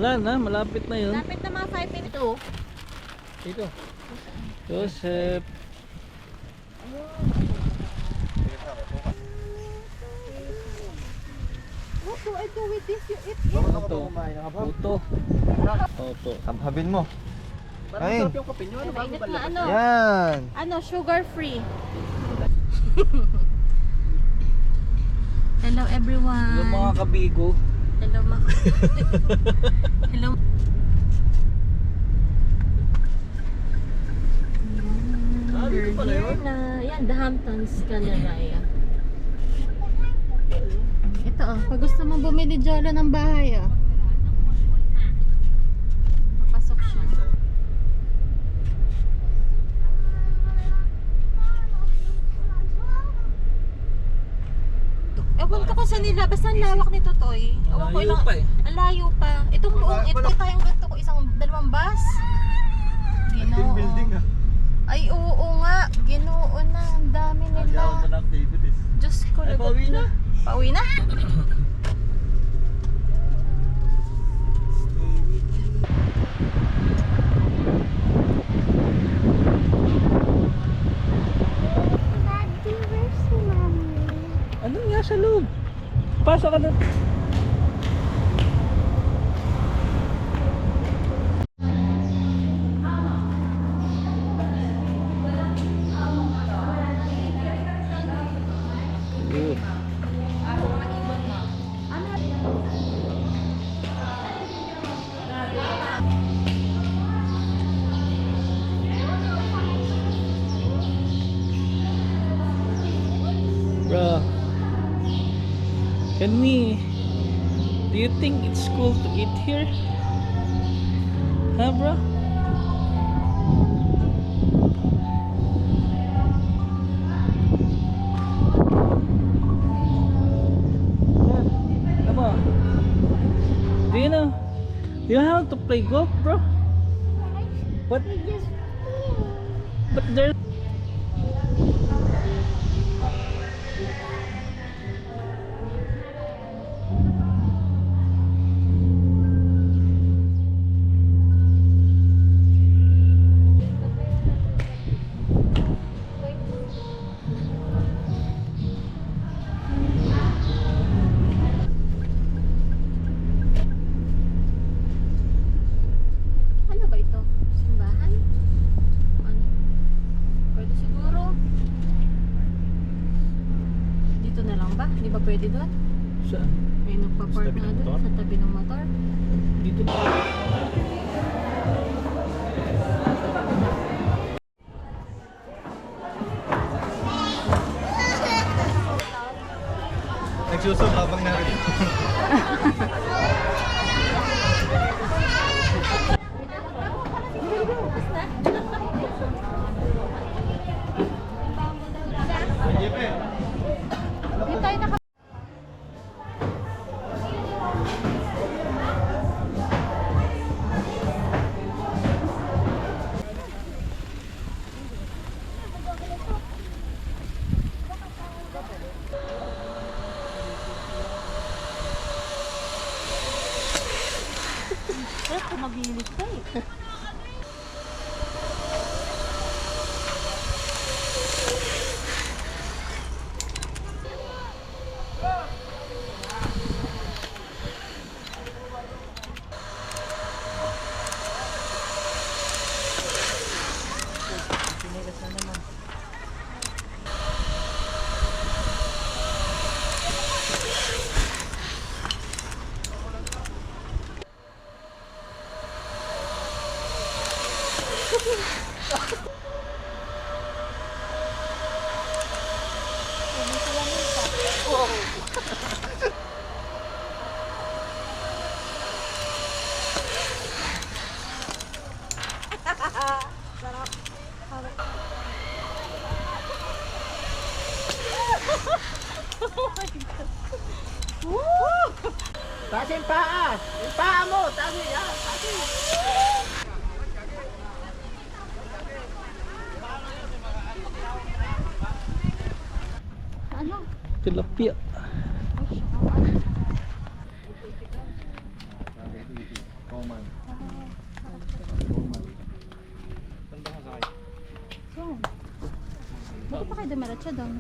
Wala na, malapit na yun. Lapit na mga 5 minutes. Ito. Dito. Joseph. Opo, ito with this you eat. Ito. Puto. Opo. Habin mo. Parang Ayun. sarap yung kape nyo. Ano bago Mainit pala? na ano. Yan. Ano, sugar free. Hello everyone. Yung mga kabigo. Hello mga Hello. Dito pala yun. Yan, The Hamptons, Canaraya. Ito oh, pag gusto mong bumili Jolo ng bahay oh. Papasok siya. Ewan ko kung saan nila, basta ang lawak nito Toy. Ewan ko Layo ilang, pa eh. ang layo pa. Itong buong ito, tayong ganito ko isang dalawang bus. Ginoo. Ay oo nga, ginoo na, ang dami nila. Diyos ko, Ay, pauwi na. Pauwi na? Ano nga sa loob? Pasok ka na. Good. Bro, can we? Do you think it's cool to eat here? Huh, bro? Come on. Do you know? Do you know how to play golf, bro? But there. Ano ba ito? Simbahan? Ano? Pwede siguro. Dito na lang ba? Di ba pwede doon? Saan? May nagpa-park Sa tabi na ng doon motor? sa tabi ng motor. Dito na. Nagsusog habang narinig. Dito tayo naka... Ito maglinis ka eh. Taas yung paa! Yung paa mo! Taas yan! Ano? Tilapia. Pwede pa kayo dumiretso doon.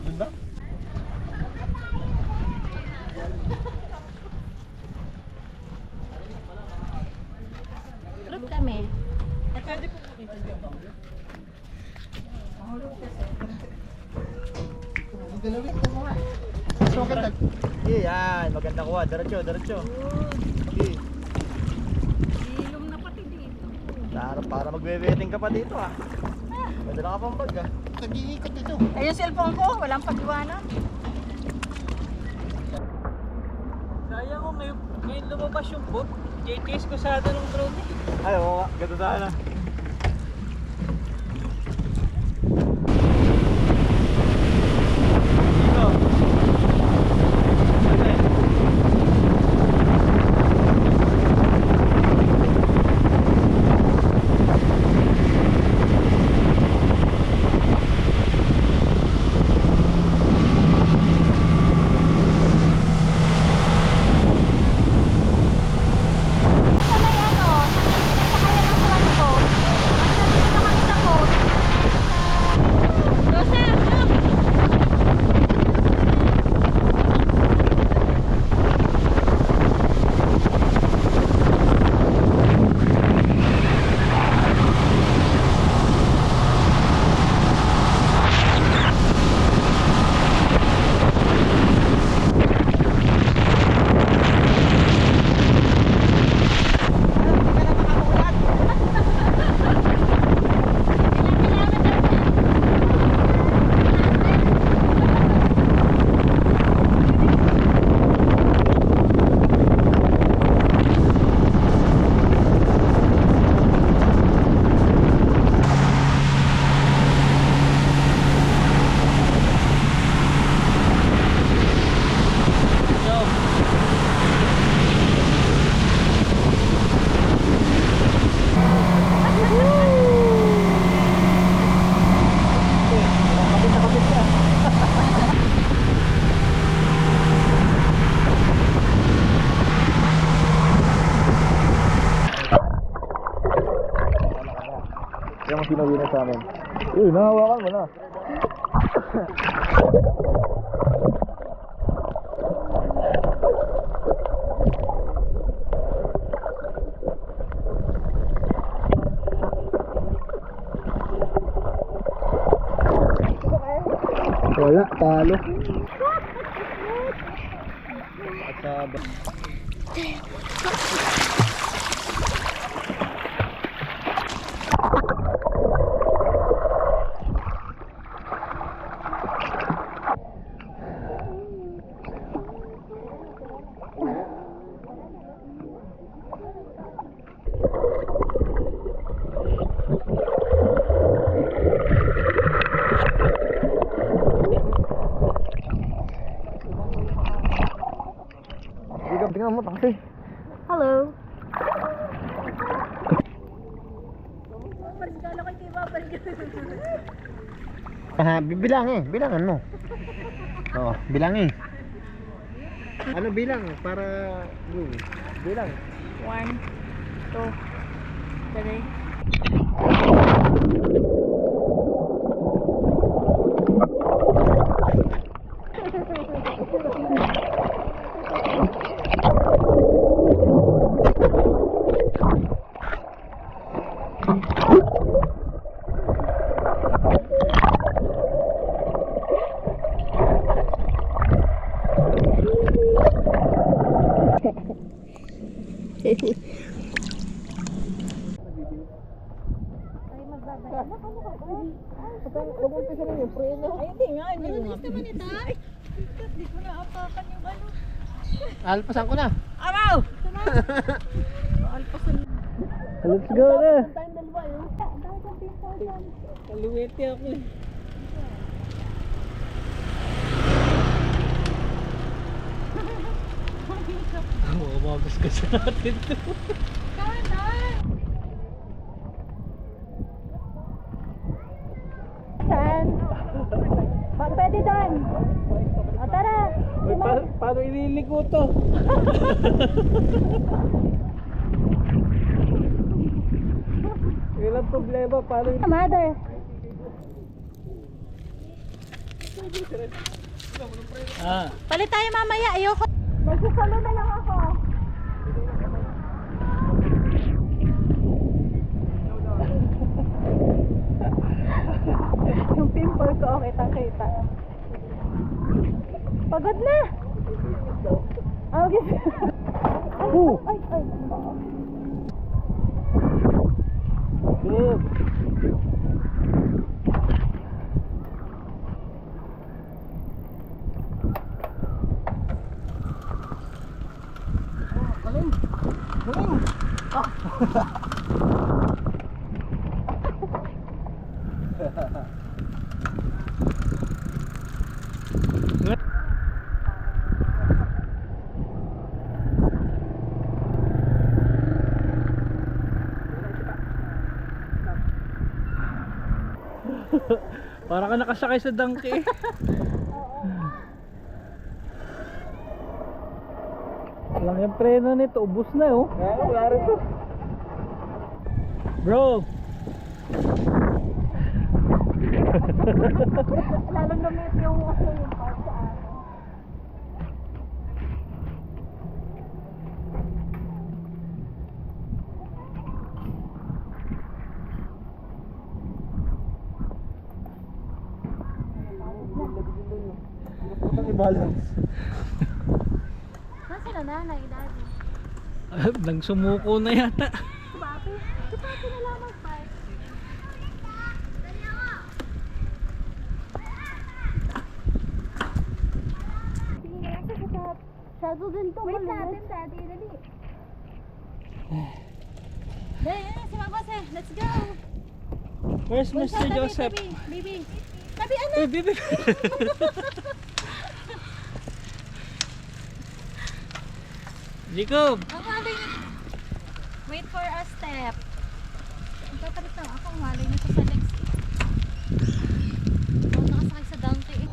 Doon ba? Fruit kami. Yan, maganda kuha. Diretso, diretso. Okay. Ilom na pati dito. Para magbe-wedding ka pa dito ah. Madala ka pang bag ah. Nag-iikot dito. Ay, yung cellphone ko, walang pag-iwanan. Sayang ko, ngayon lumabas yung boat. JTS ko sa ng drone eh. Ay, oo nga. Ganda sana. Dito. Ano yung pinawin na sa amin. Nahawakan mo na. Wala, talo. At sa tingnan mo, taksi. Hello. Bilangan mo. Oo, bilangin. Ano bilang para bilang. 1, 2, 3. Alpasan ko na. Araw! Let's go na. Kaluwete ako eh. Magasgas natin to. Saan? Pwede doon. O tara. Paano ililiko to? Walang problema. Paano Mother. Ah. Palit tayo mamaya, ayoko. Magsasalo na lang ako. Yung pimple ko, kitang-kita. Pagod na! Okay. Ay. Good. Para ka nakasakay sa donkey. Lang yung preno nito, ubos na oh. Wala rin to. Bro, Lalong namit yung part sa ano. Putang i-balance. Nasa na nanay, daddy? nang sumuko na yata. Si papi na lang mag-park. Sige, nasa sa shadow din to. Wait natin, daddy. Dali. Dali, si Mama Se. Let's go. Where's Mr. Tabi, Joseph? Baby. Tabi, anak. Eh, baby. Jacob! Ang malay na. Wait for a step. Ang papalit lang ako. Ang malay na sa legs. Ako nakasakay sa donkey.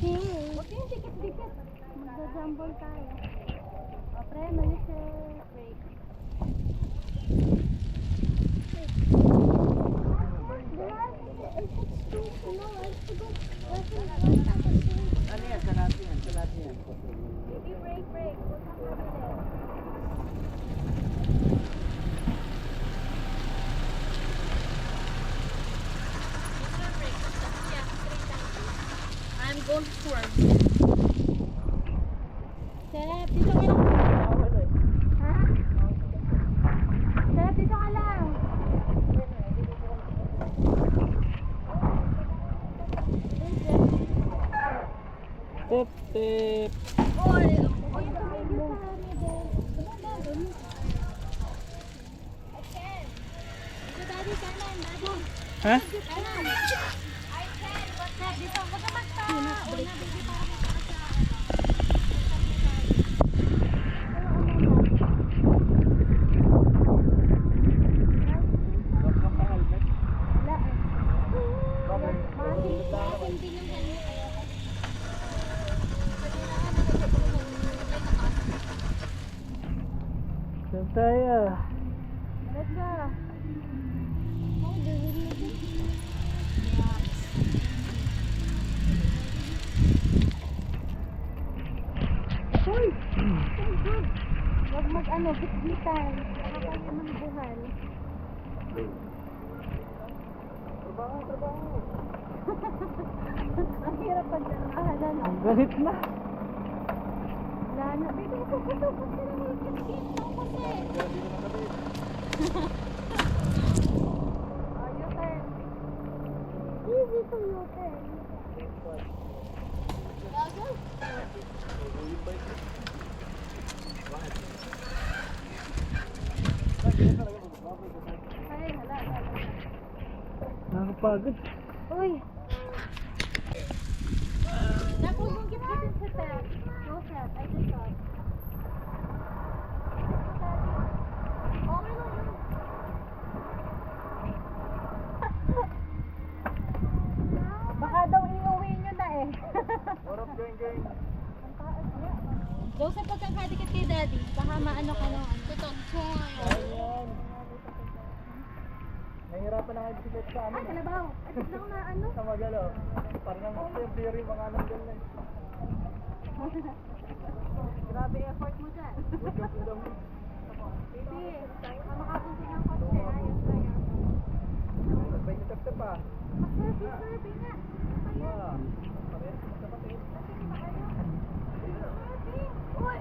Huwag yung dikit-dikit. Magda-jumble tayo. O, pre, malis break. Ano yan? Sa natin yan. Baby, break. Huwag kang mabilis. I'm going forward. Sarap, dito ka lang. Ha? Sarap, dito ka lang. Tip, tip. Oy, tumigil sa middle. Dito, daddy, kanan, daddy. Ha? Kanan. I can, but that, dito, huwag ka magta. Una, baby, para dito ka sa... Wala eh. Maasin din yung helmet. Saan tayo? Let's go. Hoy! Huwag mag-ano, bit-bitan. Baka kayo magbuhal. Trabaho. Ang hirap pag nakahalan. Ang galit na. Wala na. Baby, kusok ka na ng kit-kit. Kasi. U-turn. Easy to U-turn. Gago? Ay, hala. Nakakapagod. Uy! Naku, yung kit-kitin sa Seth. No, Seth. I did not. Okay lang yun. Baka daw iuwi nyo na eh. Joseph, pag kang kadikit kay daddy, baka maano ka nung ano. Tutong. Nahihirapan na nga yung bisikleta sa amin. Kalabaw. At lang na ano? Sa Magalo. Parang theory mga anong ganun. Grabe effort mo dyan. Baby, makakapunti ng kotse. Ayos na yan. Sabay na tap pa. Survey nga. Ah. Parehas magkapatid. Uy!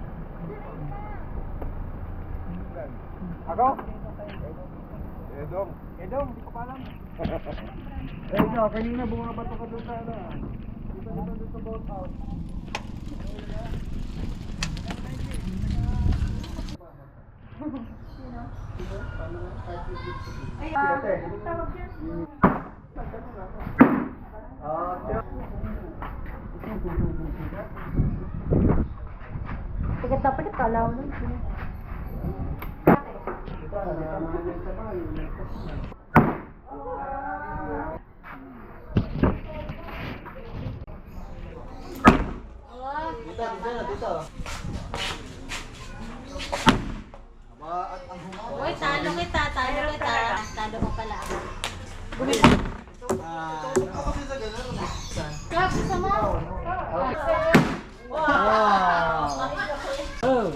Diretso ka. Ako? Edong. Edong, hindi ko pa alam. Eh, no, kanina bumabato ka doon sa ano. Dito sa boat house. Tigat dapat kalaw nun. Dito. Uy, talo kita. Talo mo pala ako. Grabe sama. Oh!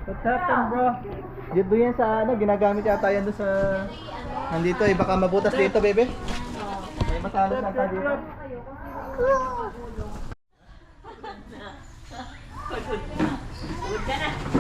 What happened, bro? Dito yan sa ano, ginagamit yata yan doon sa... Nandito eh, baka mabutas dito, bebe. May matalas na tayo dito. Huwag ka na.